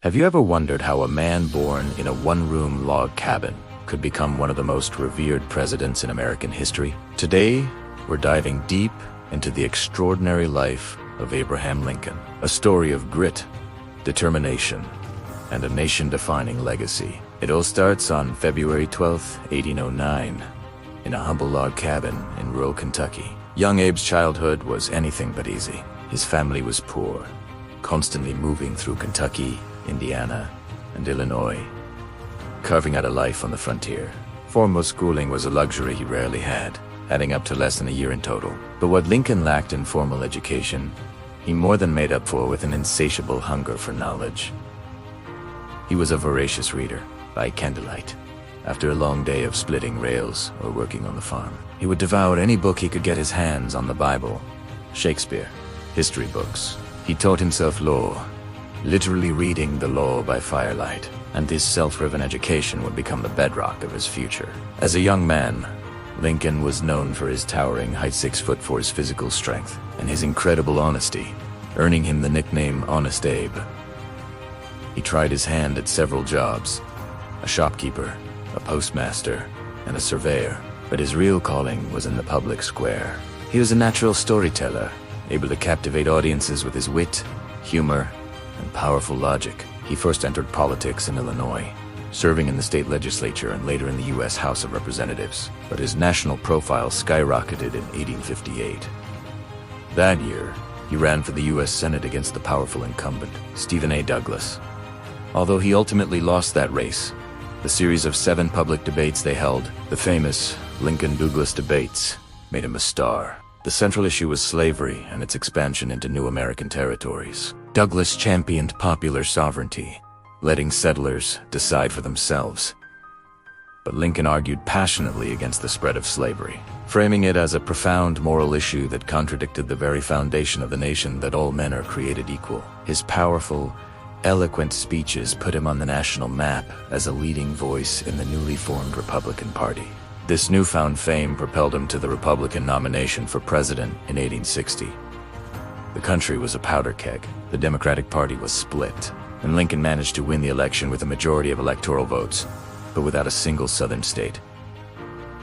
Have you ever wondered how a man born in a one-room log cabin could become one of the most revered presidents in American history? Today, we're diving deep into the extraordinary life of Abraham Lincoln, a story of grit, determination, and a nation-defining legacy. It all starts on February 12, 1809, in a humble log cabin in rural Kentucky. Young Abe's childhood was anything but easy. His family was poor, constantly moving through Kentucky, Indiana, and Illinois, carving out a life on the frontier. Formal schooling was a luxury he rarely had, adding up to less than a year in total. But what Lincoln lacked in formal education, he more than made up for with an insatiable hunger for knowledge. He was a voracious reader, by candlelight. After a long day of splitting rails or working on the farm, he would devour any book he could get his hands on: the Bible, Shakespeare, history books. He taught himself law, literally reading the law by firelight, and this self-driven education would become the bedrock of his future. As a young man, Lincoln was known for his towering height, 6'4", for his physical strength and his incredible honesty, earning him the nickname Honest Abe. He tried his hand at several jobs: a shopkeeper, a postmaster, and a surveyor, but his real calling was in the public square. He was a natural storyteller, able to captivate audiences with his wit, humor, and powerful logic. He first entered politics in Illinois, serving in the state legislature and later in the U.S. House of Representatives, but his national profile skyrocketed in 1858. That year, he ran for the U.S. Senate against the powerful incumbent, Stephen A. Douglas. Although he ultimately lost that race, the series of 7 public debates they held, the famous Lincoln-Douglas debates, made him a star. The central issue was slavery and its expansion into new American territories. Douglas championed popular sovereignty, letting settlers decide for themselves. But Lincoln argued passionately against the spread of slavery, framing it as a profound moral issue that contradicted the very foundation of the nation, that all men are created equal. His powerful, eloquent speeches put him on the national map as a leading voice in the newly formed Republican Party. This newfound fame propelled him to the Republican nomination for president in 1860. The country was a powder keg. The Democratic Party was split, and Lincoln managed to win the election with a majority of electoral votes, but without a single Southern state.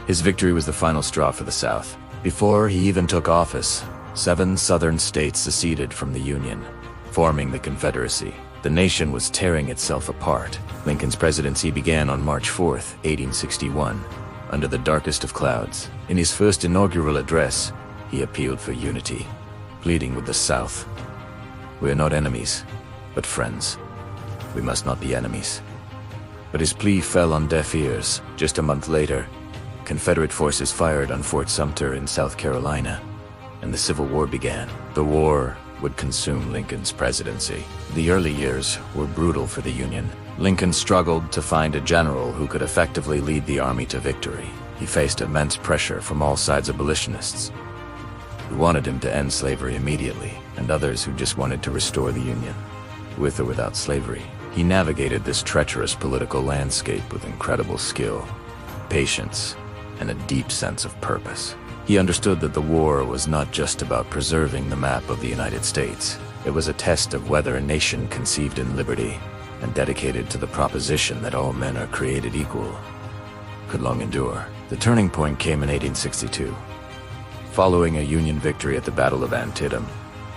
His victory was the final straw for the South. Before he even took office, 7 Southern states seceded from the Union, forming the Confederacy. The nation was tearing itself apart. Lincoln's presidency began on March 4, 1861, under the darkest of clouds. In his first inaugural address, he appealed for unity, pleading with the South. "We are not enemies, but friends. We must not be enemies." But his plea fell on deaf ears. Just a month later, Confederate forces fired on Fort Sumter in South Carolina, and the Civil War began. The war would consume Lincoln's presidency. The early years were brutal for the Union. Lincoln struggled to find a general who could effectively lead the army to victory. He faced immense pressure from all sides: abolitionists who wanted him to end slavery immediately, and others who just wanted to restore the Union, with or without slavery. He navigated this treacherous political landscape with incredible skill, patience, and a deep sense of purpose. He understood that the war was not just about preserving the map of the United States. It was a test of whether a nation conceived in liberty and dedicated to the proposition that all men are created equal could long endure. The turning point came in 1862. Following a Union victory at the Battle of Antietam,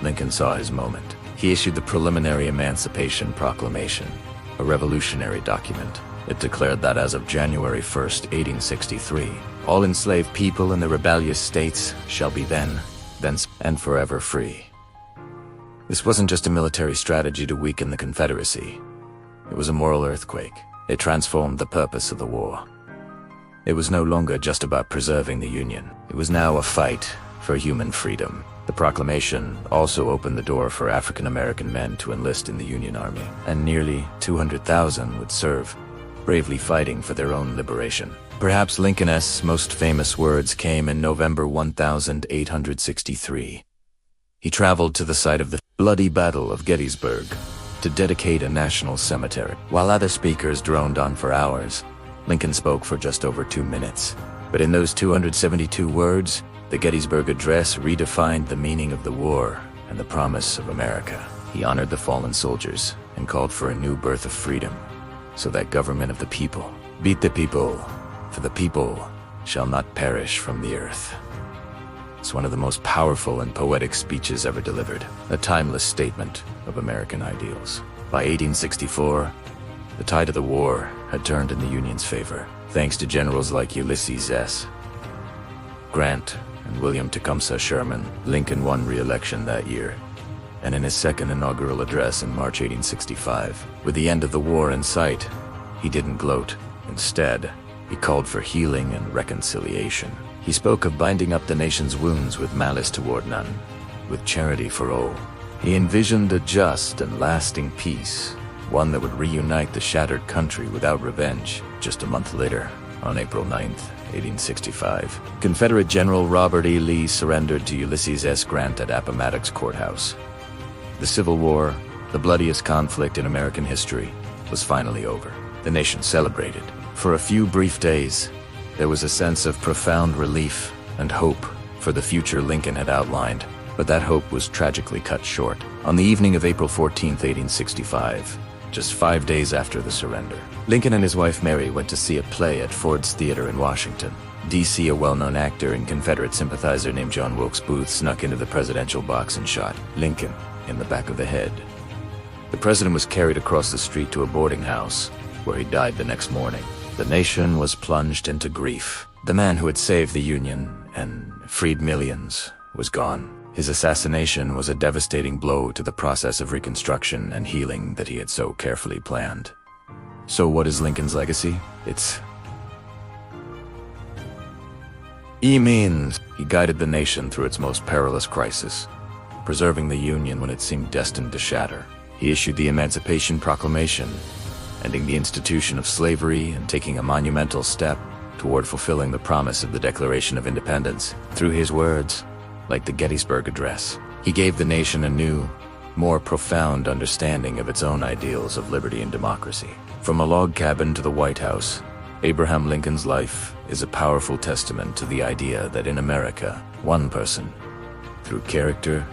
Lincoln saw his moment. He issued the Preliminary Emancipation Proclamation, a revolutionary document. It declared that as of January 1, 1863, all enslaved people in the rebellious states shall be then, and forever free. This wasn't just a military strategy to weaken the Confederacy. It was a moral earthquake. It transformed the purpose of the war. It was no longer just about preserving the Union. It was now a fight for human freedom. The proclamation also opened the door for African American men to enlist in the Union Army, and nearly 200,000 would serve, bravely fighting for their own liberation. Perhaps Lincoln's most famous words came in November 1863. He traveled to the site of the bloody Battle of Gettysburg to dedicate a national cemetery. While other speakers droned on for hours, Lincoln spoke for just over 2 minutes. But in those 272 words, the Gettysburg Address redefined the meaning of the war and the promise of America. He honored the fallen soldiers and called for a new birth of freedom. So that government of the people, beat the people, for the people shall not perish from the earth. It's one of the most powerful and poetic speeches ever delivered, a timeless statement of American ideals. By 1864, the tide of the war had turned in the Union's favor, thanks to generals like Ulysses S. Grant and William Tecumseh Sherman. Lincoln won re-election that year, and in his second inaugural address in March 1865, with the end of the war in sight, he didn't gloat. Instead, he called for healing and reconciliation. He spoke of binding up the nation's wounds with malice toward none, with charity for all. He envisioned a just and lasting peace, one that would reunite the shattered country without revenge. Just a month later, on April 9th, 1865, Confederate General Robert E. Lee surrendered to Ulysses S. Grant at Appomattox Courthouse. The Civil War, the bloodiest conflict in American history, was finally over. The nation celebrated. For a few brief days, there was a sense of profound relief and hope for the future Lincoln had outlined, but that hope was tragically cut short. On the evening of April 14, 1865, just 5 days after the surrender, Lincoln and his wife Mary went to see a play at Ford's Theater in Washington, D.C. A well-known actor and Confederate sympathizer named John Wilkes Booth snuck into the presidential box and shot Lincoln in the back of the head. The president was carried across the street to a boarding house, where he died the next morning. The nation was plunged into grief. The man who had saved the Union and freed millions was gone. His assassination was a devastating blow to the process of reconstruction and healing that he had so carefully planned. So what is Lincoln's legacy? He means he guided the nation through its most perilous crisis, preserving the Union when it seemed destined to shatter. He issued the Emancipation Proclamation, ending the institution of slavery and taking a monumental step toward fulfilling the promise of the Declaration of Independence. Through his words, like the Gettysburg Address, he gave the nation a new, more profound understanding of its own ideals of liberty and democracy. From a log cabin to the White House, Abraham Lincoln's life is a powerful testament to the idea that in America, one person, through character,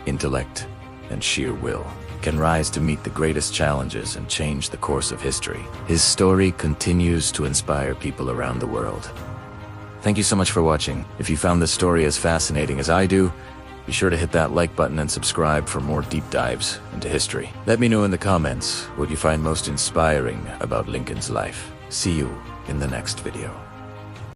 intellect, and sheer will, can rise to meet the greatest challenges and change the course of history. His story continues to inspire people around the world. Thank you so much for watching. If you found this story as fascinating as I do, be sure to hit that like button and subscribe for more deep dives into history. Let me know in the comments what you find most inspiring about Lincoln's life. See you in the next video.